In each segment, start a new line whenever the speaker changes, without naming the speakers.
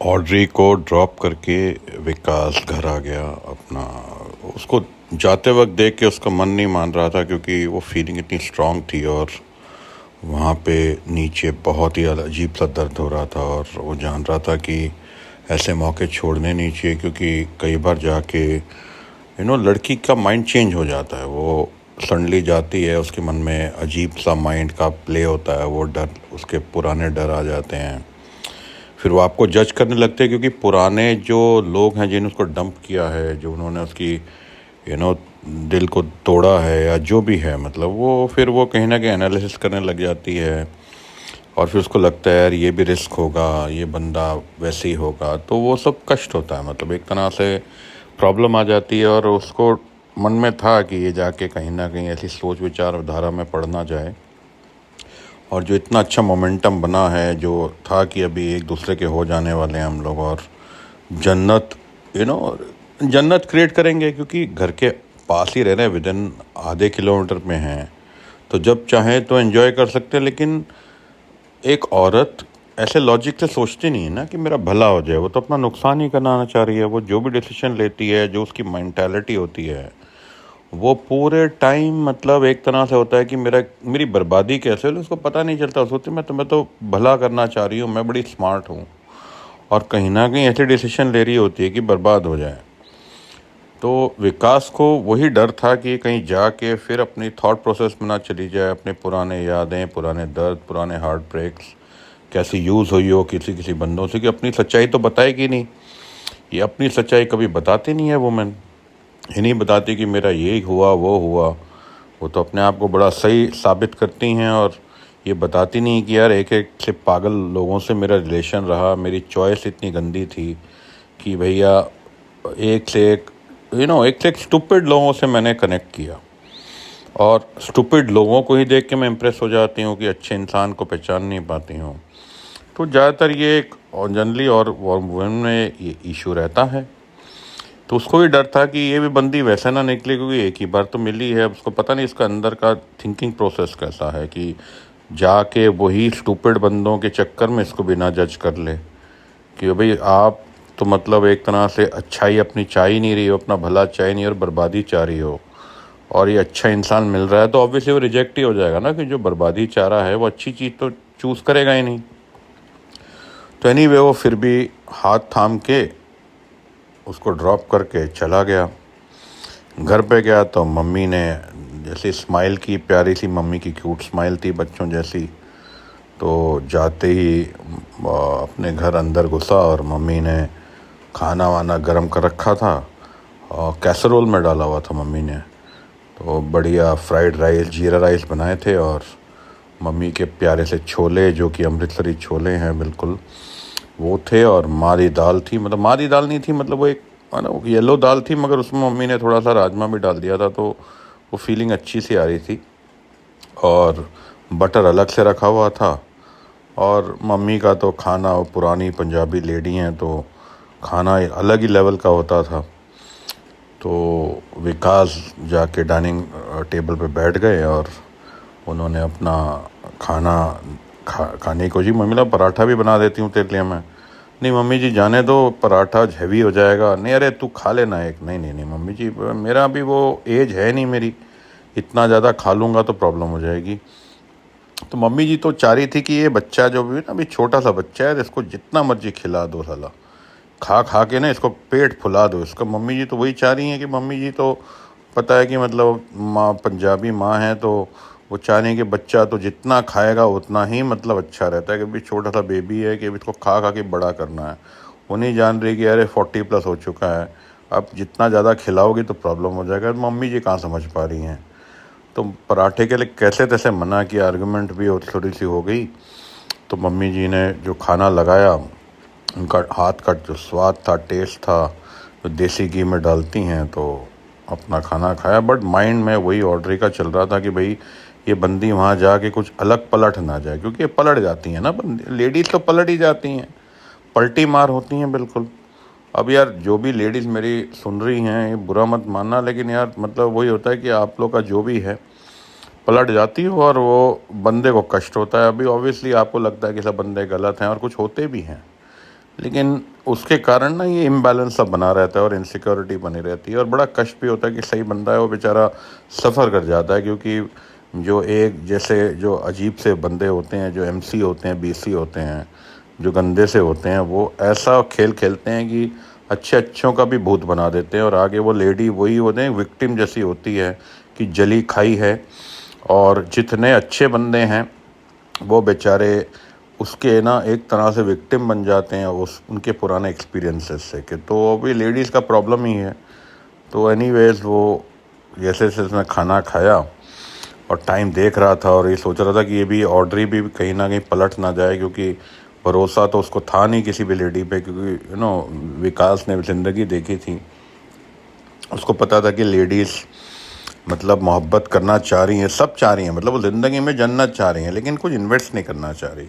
Audrey को drop करके विकास घर आ गया अपना। उसको जाते वक्त देख के उसका मन नहीं मान रहा था, क्योंकि वो फीलिंग इतनी स्ट्रांग थी और वहाँ पे नीचे बहुत ही अजीब सा दर्द हो रहा था। और वो जान रहा था कि ऐसे मौके छोड़ने नहीं चाहिए, क्योंकि कई बार जाके लड़की का माइंड चेंज हो जाता है। वो सडनली जाती है, उसके मन में अजीब सा माइंड का प्ले होता है, वो डर, उसके पुराने डर आ जाते हैं। फिर वो आपको जज करने लगते हैं, क्योंकि पुराने जो लोग हैं जिन्होंने उसको डंप किया है, जो उन्होंने उसकी यू नो दिल को तोड़ा है या जो भी है, मतलब वो कहीं ना कहीं एनालिसिस करने लग जाती है। और फिर उसको लगता है यार ये भी रिस्क होगा, ये बंदा वैसे ही होगा, तो वो सब कष्ट होता है। मतलब एक तरह से प्रॉब्लम आ जाती है। और उसको मन में था कि ये जाके कहीं ना कहीं ऐसी सोच विचारधारा में पड़ ना जाए। और जो इतना अच्छा मोमेंटम बना है, जो था कि अभी एक दूसरे के हो जाने वाले हैं हम लोग, और जन्नत यू नो जन्नत क्रिएट करेंगे, क्योंकि घर के पास ही रह रहे हैं, विद इन आधे किलोमीटर में हैं, तो जब चाहें तो एंजॉय कर सकते हैं। लेकिन एक औरत ऐसे लॉजिक से सोचती नहीं है ना कि मेरा भला हो जाए। वो तो अपना नुकसान ही कराना चाह रही है। वो जो भी डिसीजन लेती है, जो उसकी मेंटालिटी होती है, वो पूरे टाइम मतलब एक तरह से होता है कि मेरी बर्बादी कैसे हो, उसको पता नहीं चलता। सोचती मैं तो भला करना चाह रही हूँ, मैं बड़ी स्मार्ट हूँ, और कहीं ना कहीं ऐसे डिसीजन ले रही होती है कि बर्बाद हो जाए। तो विकास को वही डर था कि कहीं जाके फिर अपनी थॉट प्रोसेस में ना चली जाए, अपने पुराने यादें, पुराने दर्द, पुराने हार्ट ब्रेक्स कैसी यूज़ हुई हो किसी किसी बंदों से, कि अपनी सच्चाई तो बताएगी नहीं। ये अपनी सच्चाई कभी बताती नहीं है वुमेन। ये नहीं बताती कि मेरा ये हुआ वो हुआ। वो तो अपने आप को बड़ा सही साबित करती हैं, और ये बताती नहीं कि यार एक एक से पागल लोगों से मेरा रिलेशन रहा, मेरी चॉइस इतनी गंदी थी कि भैया एक से एक एक से एक स्टूपिड लोगों से मैंने कनेक्ट किया। और स्टूपिड लोगों को ही देख के मैं इम्प्रेस हो जाती हूँ कि अच्छे इंसान को पहचान नहीं पाती हूँ। तो ज़्यादातर ये एक जनरली और वुमेन में ये इशू रहता है। तो उसको भी डर था कि ये भी बंदी वैसे ना निकले, क्योंकि एक ही बार तो मिली है। उसको पता नहीं इसका अंदर का थिंकिंग प्रोसेस कैसा है, कि जाके वही स्टूपिड बंदों के चक्कर में इसको बिना जज कर ले कि भाई आप तो मतलब एक तरह से अच्छाई अपनी चाह ही नहीं रही हो, अपना भला चाह ही नहीं और बर्बादी चाह रही हो। और ये अच्छा इंसान मिल रहा है तो ऑब्वियसली वो रिजेक्ट ही हो जाएगा ना, कि जो बर्बादी चाह रहा है वो अच्छी चीज़ तो चूज़ करेगा ही नहीं। तो एनीवे वो फिर भी हाथ थाम के उसको ड्रॉप करके चला गया। घर पे गया तो मम्मी ने जैसे स्माइल की, प्यारी सी मम्मी की क्यूट स्माइल थी बच्चों जैसी। तो जाते ही अपने घर अंदर घुसा और मम्मी ने खाना वाना गरम कर रखा था, और कैसरोल में डाला हुआ था मम्मी ने। तो बढ़िया फ्राइड राइस, जीरा राइस बनाए थे, और मम्मी के प्यारे से छोले, जो कि अमृतसरी छोले हैं बिल्कुल, वो थे। और मारी दाल थी, मतलब मारी दाल नहीं थी, मतलब वो एक येलो दाल थी, मगर उसमें मम्मी ने थोड़ा सा राजमा भी डाल दिया था, तो वो फीलिंग अच्छी सी आ रही थी। और बटर अलग से रखा हुआ था। और मम्मी का तो खाना, वो पुरानी पंजाबी लेडी हैं तो खाना अलग ही लेवल का होता था। तो विकास जाके डाइनिंग टेबल पे बैठ गए, और उन्होंने अपना खाना खाने को, जी मम्मी, ला पराठा भी बना देती हूँ तेरे लिए मैं। नहीं मम्मी जी जाने दो, पराठा हैवी हो जाएगा। नहीं अरे तू खा लेना एक। नहीं नहीं नहीं मम्मी जी, मेरा भी वो एज है नहीं मेरी, इतना ज़्यादा खा लूँगा तो प्रॉब्लम हो जाएगी। तो मम्मी जी तो चाह रही थी कि ये बच्चा जो भी ना, अभी छोटा सा बच्चा है, इसको जितना मर्जी खिला दो साला, खा खा के ना इसको पेट फुला दो इसका। मम्मी जी तो वही चाह रही हैं कि मम्मी जी तो पता है कि मतलब माँ, पंजाबी माँ है, तो वो चाह रही है कि बच्चा तो जितना खाएगा उतना ही मतलब अच्छा रहता है, कि अभी छोटा सा बेबी है, कि इसको खा खा के बड़ा करना है। वो नहीं जान रही कि अरे 40+ हो चुका है, अब जितना ज़्यादा खिलाओगी तो प्रॉब्लम हो जाएगा। मम्मी जी कहाँ समझ पा रही हैं। तो पराठे के लिए कैसे तैसे मना किया, आर्गुमेंट भी थोड़ी सी हो गई। तो मम्मी जी ने जो खाना लगाया, उनका हाथ का जो स्वाद था, टेस्ट था, जो देसी घी में डालती हैं, तो अपना खाना खाया। बट माइंड में वही ऑर्डर का चल रहा था कि भाई ये बंदी वहाँ जाके कुछ अलग पलट ना जाए, क्योंकि ये पलट जाती हैं ना बंदी, लेडीज़ तो पलट ही जाती हैं, पलटी मार होती हैं बिल्कुल। अब यार जो भी लेडीज़ मेरी सुन रही हैं, ये बुरा मत मानना, लेकिन यार मतलब वही होता है कि आप लोग का जो भी है पलट जाती हो, और वो बंदे को कष्ट होता है। अभी ऑब्वियसली आपको लगता है कि सब बंदे गलत हैं, और कुछ होते भी हैं, लेकिन उसके कारण ना ये इम्बैलेंस सा बना रहता है और इनसिक्योरिटी बनी रहती है और बड़ा कष्ट भी होता है कि सही बंदा है वो बेचारा सफ़र कर जाता है, क्योंकि जो एक जैसे जो अजीब से बंदे होते हैं, जो एमसी होते हैं, बीसी होते हैं, जो गंदे से होते हैं, वो ऐसा खेल खेलते हैं कि अच्छे अच्छों का भी भूत बना देते हैं और आगे वो लेडी वही होते हैं, विक्टिम जैसी होती है कि जली खाई है। और जितने अच्छे बंदे हैं वो बेचारे उसके ना एक तरह से विक्टिम बन जाते हैं उस उनके पुराने एक्सपीरियंसेस से, कि तो अभी लेडीज़ का प्रॉब्लम ही है। तो एनीवेज वो जैसे जैसे उसने खाना खाया और टाइम देख रहा था और ये सोच रहा था कि ये भी ऑड्री भी कहीं ना कहीं पलट ना जाए, क्योंकि भरोसा तो उसको था नहीं किसी भी लेडी पे, क्योंकि विकास ने ज़िंदगी देखी थी, उसको पता था कि लेडीज़ मतलब मोहब्बत करना चाह रही हैं, सब चाह रही हैं, मतलब वो ज़िंदगी में जन्नत चाह रही हैं, लेकिन कुछ इन्वेस्ट नहीं करना चाह रही,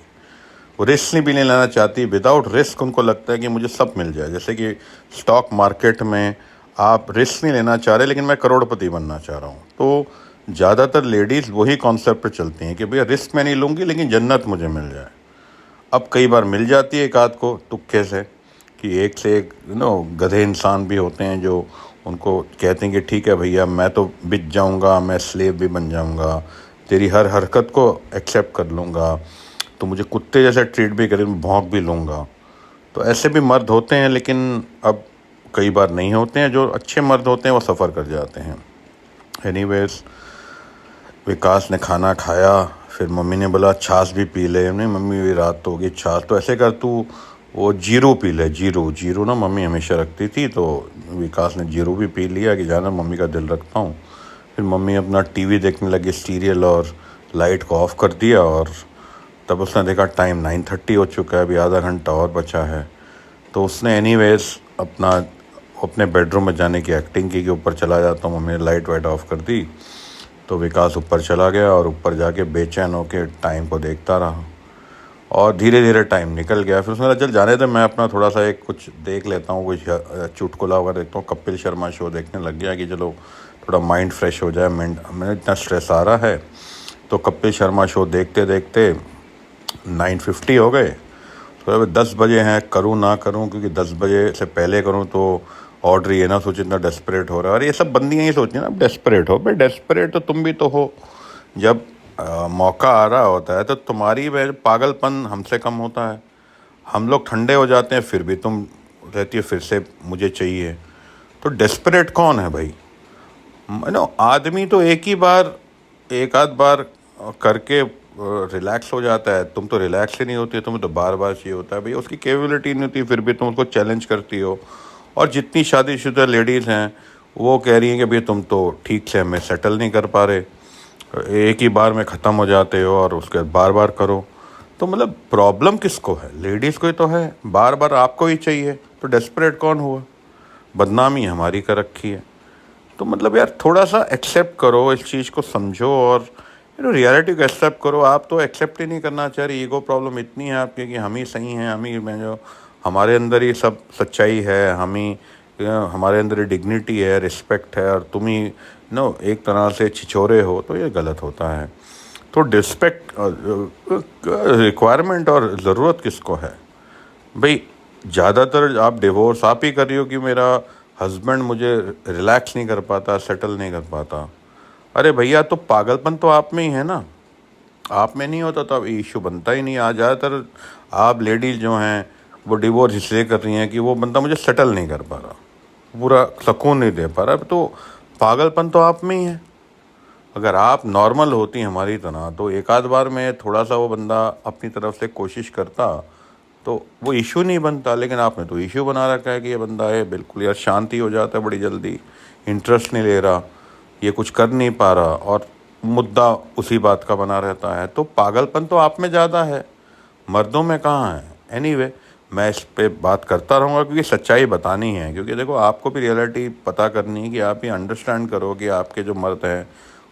वो रिस्क नहीं भी नहीं लेना चाहती। विदाउट रिस्क उनको लगता है कि मुझे सब मिल जाए, जैसे कि स्टॉक मार्केट में आप रिस्क नहीं लेना चाह रहे लेकिन मैं करोड़पति बनना चाह रहा हूँ। तो ज़्यादातर लेडीज़ वही कॉन्सेप्ट पे चलती हैं कि भैया रिस्क मैं नहीं लूँगी लेकिन जन्नत मुझे मिल जाए। अब कई बार मिल जाती है एक आध को तुक्के से, कि एक से एक गधे इंसान भी होते हैं जो उनको कहते हैं कि ठीक है भैया मैं तो बिक जाऊंगा, मैं स्लेव भी बन जाऊंगा, तेरी हर हरकत को एक्सेप्ट कर लूँगा, तो मुझे कुत्ते जैसे ट्रीट भी करें, भौंक भी लूँगा। तो ऐसे भी मर्द होते हैं, लेकिन अब कई बार नहीं होते हैं, जो अच्छे मर्द होते हैं वो सफ़र कर जाते हैं। एनीवेज विकास ने खाना खाया, फिर मम्मी ने बोला छाछ भी पी ले। नहीं मम्मी ये रात तो होगी, छाछ तो ऐसे कर तू वो जीरो पी ले, जीरो जीरो ना मम्मी हमेशा रखती थी, तो विकास ने जीरो भी पी लिया कि जाना मम्मी का दिल रखता हूँ। फिर मम्मी अपना टीवी देखने लगी सीरियल और लाइट को ऑफ़ कर दिया, और तब उसने देखा टाइम 9:30 हो चुका है, अभी आधा घंटा और बचा है। तो उसने एनीवेज अपने बेडरूम में जाने की एक्टिंग की कि ऊपर चला जाता हूँ, मम्मी ने लाइट वाइट ऑफ़ कर दी। तो विकास ऊपर चला गया और ऊपर जाके बेचैन होके टाइम को देखता रहा और धीरे धीरे टाइम निकल गया। फिर उसने कहा चल जाने दे, मैं अपना थोड़ा सा एक कुछ देख लेता हूँ, कुछ चुटकुला वगैरह देखता हूँ। कपिल शर्मा शो देखने लग गया कि चलो थोड़ा माइंड फ्रेश हो जाए, मैंने इतना स्ट्रेस आ रहा है। तो कपिल शर्मा शो देखते देखते 9:50 हो गए। तो अब 10 बजे हैं, करूँ ना करूँ, क्योंकि 10 बजे से पहले करूँ तो ऑड्री है ना सोचे इतना डेस्परेट हो रहा है। और ये सब बंदियाँ ही सोचती हैं ना डेस्परेट हो, भाई डेस्परेट तो तुम भी तो हो। जब मौका आ रहा होता है तो तुम्हारी पागलपन हमसे कम होता है, हम लोग ठंडे हो जाते हैं, फिर भी तुम रहती है फिर से मुझे चाहिए। तो डेस्परेट कौन है भाई? आदमी तो एक ही बार एक आध बार करके रिलैक्स हो जाता है, तुम तो रिलैक्स ही नहीं होती, तुम्हें तो बार बार चाहिए होता है। भाई उसकी कैपेबिलिटी नहीं होती, फिर भी तुम उसको चैलेंज करती हो। और जितनी शादीशुदा लेडीज़ हैं वो कह रही हैं कि भाई तुम तो ठीक से हमें सेटल नहीं कर पा रहे, एक ही बार में ख़त्म हो जाते हो और उसके बाद बार बार करो। तो मतलब प्रॉब्लम किसको है? लेडीज़ को ही तो है, बार बार आपको ही चाहिए, तो डेस्परेट कौन हुआ? बदनामी हमारी कर रखी है। तो मतलब यार थोड़ा सा एक्सेप्ट करो, इस चीज़ को समझो और रियलिटी को एक्सेप्ट करो। आप तो एक्सेप्ट ही नहीं करना चाह रही, ईगो प्रॉब्लम इतनी है आपकी कि हम ही सही हैं, हम ही मैं जो हमारे अंदर ही सब सच्चाई है, हम ही हमारे अंदर ही डिग्निटी है, रिस्पेक्ट है, और तुम ही एक तरह से छिछोरे हो, तो ये गलत होता है। तो डिस्पेक्ट रिक्वायरमेंट और ज़रूरत किसको है भाई? ज़्यादातर आप डिवोर्स आप ही कर रही हो कि मेरा हस्बैंड मुझे रिलैक्स नहीं कर पाता, सेटल नहीं कर पाता। अरे भैया तो पागलपन तो आप में ही है ना, आप में नहीं होता तो अब इशू बनता ही नहीं। आज ज़्यादातर आप लेडीज़ जो हैं वो डिवोर्स इसलिए कर रही हैं कि वो बंदा मुझे सेटल नहीं कर पा रहा, पूरा सुकून नहीं दे पा रहा। तो पागलपन तो आप में ही है। अगर आप नॉर्मल होती हमारी तरह तो एक आध बार में थोड़ा सा वो बंदा अपनी तरफ से कोशिश करता तो वो इशू नहीं बनता, लेकिन आपने तो इशू बना रखा है कि ये बंदा है बिल्कुल यार शांति हो जाता है बड़ी जल्दी, इंटरेस्ट नहीं ले रहा, ये कुछ कर नहीं पा रहा, और मुद्दा उसी बात का बना रहता है। तो पागलपन तो आप में ज़्यादा है, मर्दों में कहाँ है? एनीवे मैं इस पे बात करता रहूँगा क्योंकि सच्चाई बतानी है, क्योंकि देखो आपको भी रियलिटी पता करनी है कि आप ये अंडरस्टैंड करो कि आपके जो मर्द हैं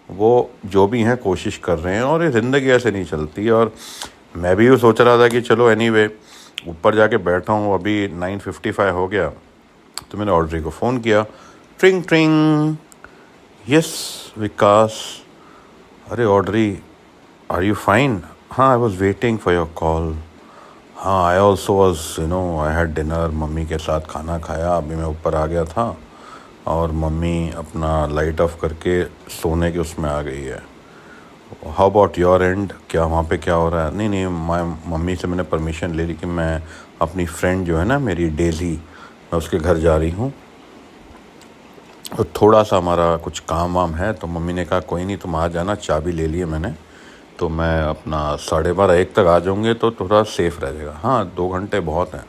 वो जो भी हैं कोशिश कर रहे हैं, और ये ज़िंदगी ऐसे नहीं चलती। और मैं भी ये सोच रहा था कि चलो एनीवे ऊपर जाके बैठा हूँ, अभी 9:55 हो गया, तो मैंने ऑड्री को फ़ोन किया, ट्रिंग ट्रिंग, यस विकास, अरे ऑड्री आर यू फाइन? हाँ I was waiting for your call. हाँ, I also was I had dinner, mummy के साथ खाना खाया, अभी मैं ऊपर आ गया था और मम्मी अपना लाइट ऑफ करके सोने के उसमें आ गई है। हाउ अबाउट योर एंड, क्या वहाँ पे क्या हो रहा है? नहीं नहीं, मैं मम्मी से मैंने परमिशन ले ली कि मैं अपनी फ्रेंड जो है ना मेरी डेज़ी, मैं उसके घर जा रही हूँ और थोड़ा सा हमारा कुछ काम वाम है, तो मम्मी ने कहा कोई नहीं तुम आ जाना, चाबी ले लिए मैंने, तो मैं अपना 12:30 1 तक आ जाऊँगे तो थोड़ा सेफ़ रहेगा। हाँ, 2 घंटे बहुत हैं।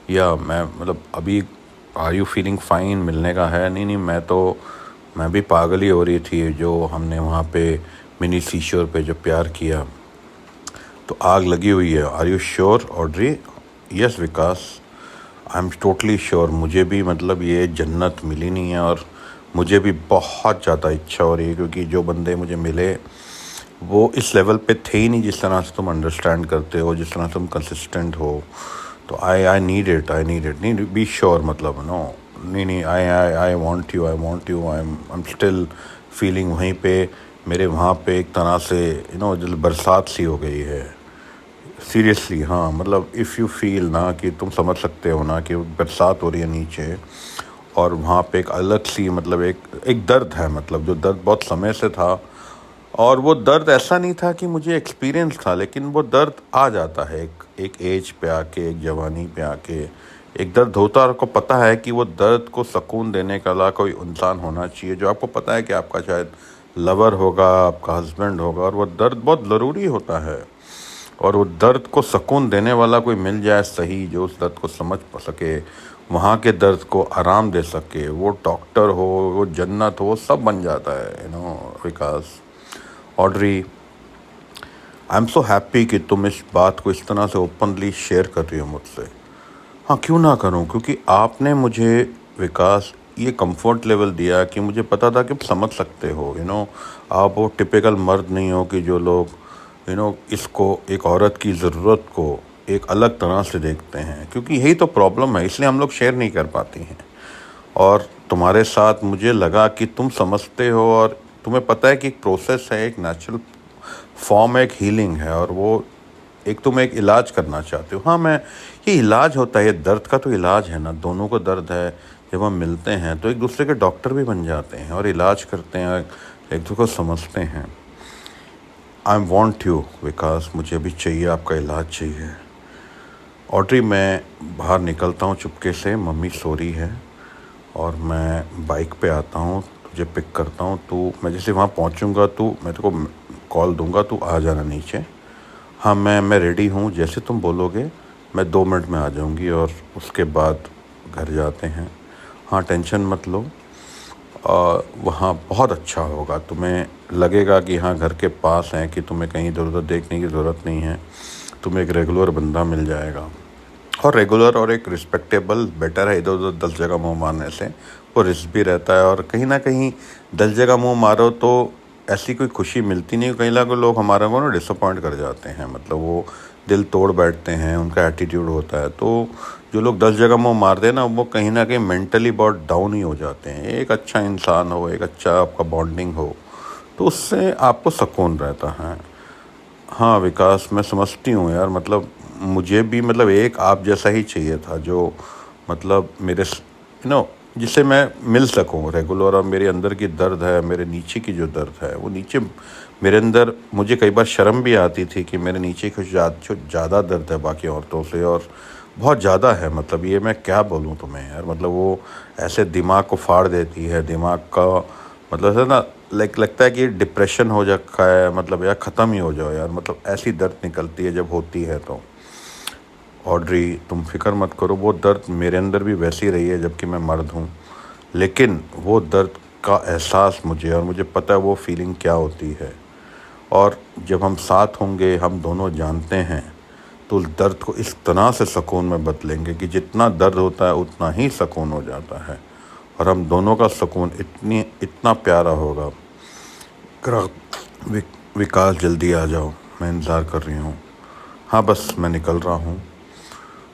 या मैं मतलब अभी आर यू फीलिंग फाइन, मिलने का है? नहीं नहीं, मैं भी पागल ही हो रही थी जो हमने वहाँ पे मिनी सीशोर पे जो प्यार किया, तो आग लगी हुई है। Are you sure Audrey? Yes Vikas, I am totally sure. मुझे भी मतलब ये जन्नत मिली नहीं है और मुझे भी बहुत ज़्यादा इच्छा हो रही है, क्योंकि जो बंदे मुझे मिले वो इस लेवल पे थे ही नहीं जिस तरह से तुम अंडरस्टैंड करते हो, जिस तरह से तुम कंसिस्टेंट हो। तो आई नीड इट, नहीं बी श्योर, मतलब नो, नहीं नहीं, I want you, I am still feeling वहीं पे, मेरे वहाँ पे एक तरह से जो बरसात सी हो गई है सीरियसली। हाँ मतलब इफ़ यू फील ना कि तुम समझ सकते हो ना कि बरसात हो रही है नीचे और वहाँ पे एक अलग सी मतलब एक दर्द है, मतलब जो दर्द बहुत समय से था, और वो दर्द ऐसा नहीं था कि मुझे एक्सपीरियंस था, लेकिन वो दर्द आ जाता है एक एज पे आके, एक जवानी पे आके एक दर्द होता है। और आपको पता है कि वो दर्द को सुकून देने का कोई इंसान होना चाहिए, जो आपको पता है कि आपका शायद लवर होगा, आपका हस्बैंड होगा, और वो दर्द बहुत ज़रूरी होता है। और वो दर्द को सुकून देने वाला कोई मिल जाए सही, जो उस दर्द को समझ सके, वहाँ के दर्द को आराम दे सके, वो डॉक्टर हो, वो जन्नत हो, वो सब बन जाता है Vikas. Audrey, I am so happy कि तुम इस बात को इस तरह से ओपनली शेयर कर रही हो मुझसे। हाँ, क्यों ना करूँ, क्योंकि आपने मुझे विकास ये कंफर्ट लेवल दिया कि मुझे पता था कि आप समझ सकते हो। आप वो टिपिकल मर्द नहीं हो कि जो लोग इसको, एक औरत की ज़रूरत को एक अलग तरह से देखते हैं, क्योंकि यही तो प्रॉब्लम है, इसलिए हम लोग शेयर नहीं कर पाती हैं। और तुम्हारे साथ मुझे लगा कि तुम समझते हो और तुम्हें पता है कि एक प्रोसेस है, एक नेचुरल फॉर्म है, एक हीलिंग है, और वो एक तुम एक इलाज करना चाहते हो। हाँ, मैं ये इलाज होता है, ये दर्द का तो इलाज है ना, दोनों को दर्द है। जब हम मिलते हैं तो एक दूसरे के डॉक्टर भी बन जाते हैं और इलाज करते हैं, एक दूसरे को समझते हैं। आई वॉन्ट यू विकास, मुझे अभी चाहिए, आपका इलाज चाहिए। ऑड्री, मैं बाहर निकलता हूँ चुपके से, मम्मी सो रही है, और मैं बाइक पे आता हूँ, तुझे पिक करता हूँ। मैं जैसे वहाँ पहुँचूँगा तो मैं तेरे को कॉल दूँगा, तू आ जाना नीचे। हाँ, मैं रेडी हूँ, जैसे तुम बोलोगे मैं 2 मिनट में आ जाऊँगी, और उसके बाद घर जाते हैं। हाँ, टेंशन मत लो, वहाँ बहुत अच्छा होगा, तुम्हें लगेगा कि हाँ घर के पास हैं, कि तुम्हें कहीं इधर उधर देखने की ज़रूरत नहीं है, तुम्हें एक रेगुलर बंदा मिल जाएगा। और रेगुलर और एक रिस्पेक्टेबल बेटर है इधर उधर 10 जगह मुँह मारने से, वो रिस्क भी रहता है, और कहीं ना कहीं 10 जगह मुँह मारो तो ऐसी कोई खुशी मिलती नहीं। कहीं लोग हमारे को ना डिसअपॉइंट कर जाते हैं, मतलब वो दिल तोड़ बैठते हैं, उनका एटीट्यूड होता है। तो जो लोग 10 जगह मुँह मारते हैं ना, वो कहीं ना कहीं मेंटली बहुत डाउन ही हो जाते हैं। एक अच्छा इंसान हो, एक अच्छा आपका बॉन्डिंग हो, तो उससे आपको सुकून रहता है। हाँ विकास, मैं समझती हूँ यार, मतलब मुझे भी मतलब एक आप जैसा ही चाहिए था, जो मतलब मेरे जिससे मैं मिल सकूँ रेगुलर, और मेरे अंदर की दर्द है, मेरे नीचे की जो दर्द है, वो नीचे मेरे अंदर, मुझे कई बार शर्म भी आती थी कि मेरे नीचे कुछ ज़्यादा दर्द है बाकी औरतों से, और बहुत ज़्यादा है। मतलब ये मैं क्या बोलूँ तुम्हें यार, मतलब वो ऐसे दिमाग को फाड़ देती है, दिमाग का मतलब है ना, लगता है कि डिप्रेशन हो रखा है, मतलब यार ख़त्म ही हो जाओ यार, मतलब ऐसी दर्द निकलती है जब होती है। तो ऑड्री, तुम फिक्र मत करो, वो दर्द मेरे अंदर भी वैसी रही है जबकि मैं मर्द हूँ, लेकिन वो दर्द का एहसास मुझे, और मुझे पता है वो फीलिंग क्या होती है। और जब हम साथ होंगे, हम दोनों जानते हैं, तो उस दर्द को इस तरह से सुकून में बदलेंगे कि जितना दर्द होता है उतना ही सुकून हो जाता है, और हम दोनों का सुकून इतना प्यारा होगा। विकास, जल्दी आ जाओ, मैं इंतज़ार कर रही हूँ। हाँ बस मैं निकल रहा हूँ,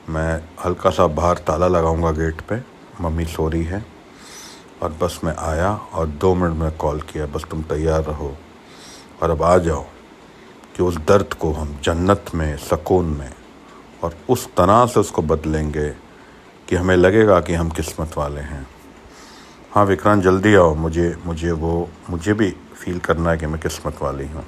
मैं हल्का सा बाहर ताला लगाऊंगा गेट पे, मम्मी सो रही है, और बस मैं आया और 2 मिनट में कॉल किया, बस तुम तैयार रहो और अब आ जाओ कि उस दर्द को हम जन्नत में, सुकून में और उस तरह से उसको बदलेंगे कि हमें लगेगा कि हम किस्मत वाले हैं। हाँ विक्रांत, जल्दी आओ, मुझे भी फील करना है कि मैं किस्मत वाली हूँ।